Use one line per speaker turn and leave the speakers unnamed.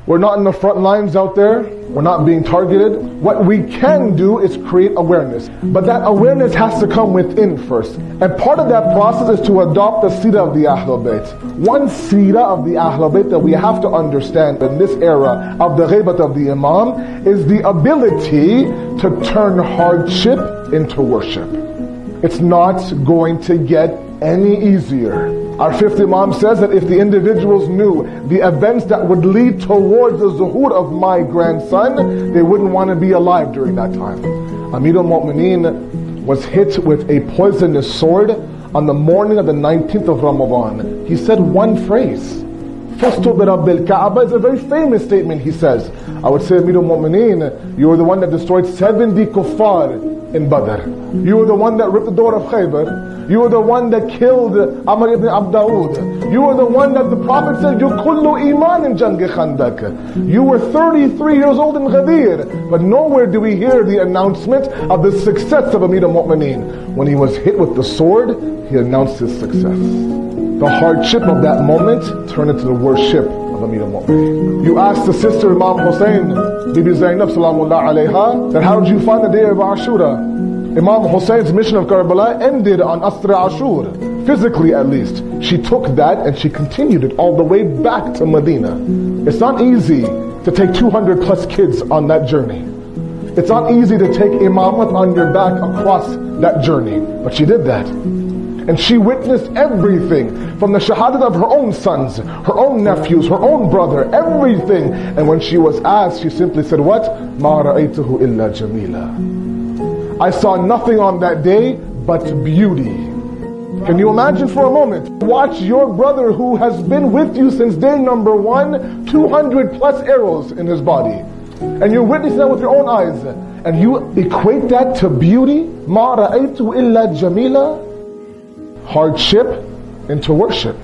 We're not in the front lines out there. We're not being targeted. What we can do is create awareness. But that awareness has to come within first. And part of that process is to adopt the seerah of the Ahlul Bayt. One seerah of the Ahlul Bayt that we have to understand in this era of the ghaibat of the Imam is the ability to turn hardship into worship. It's not going to get any easier. Our fifth Imam says that if the individuals knew the events that would lead towards the zuhur of my grandson, they wouldn't want to be alive during that time. Amir al-Mu'mineen was hit with a poisonous sword on the morning of the 19th of Ramadan. He said one phrase. Fustu bi Rabbil Kaaba is a very famous statement, he says. I would say, Amir al-Mu'mineen, you were the one that destroyed 70 kuffar in Badr. You were the one that ripped the door of Khaybar. You were the one that killed Amr ibn Abdaud. You were the one that the Prophet said, "You kullu iman in Jang Khandak." You were 33 years old in Ghadir. But nowhere do we hear the announcement of the success of Amir al-Mu'mineen. When he was hit with the sword, he announced his success. The hardship of that moment turned into the worship of Amir al-Mu'mineen. You asked the sister Imam Hosein, Bibi Zainab salamullah alayha, that how did you find the day of Ashura? Imam Hussein's mission of Karbala ended on Ashura, physically at least. She took that and she continued it all the way back to Medina. It's not easy to take 200 plus kids on that journey. It's not easy to take imamat on your back across that journey. But she did that. And she witnessed everything from the shahadat of her own sons, her own nephews, her own brother, everything. And when she was asked, she simply said, what? مَا رَأَيْتُهُ إِلَّا جَمِيلًا. I saw nothing on that day but beauty. Can you imagine for a moment? Watch your brother who has been with you since day number one, 200 plus arrows in his body. And you're witnessing that with your own eyes. And you equate that to beauty? مَا رَأَيْتُهُ إِلَّا جَمِيلًا. Hardship into worship.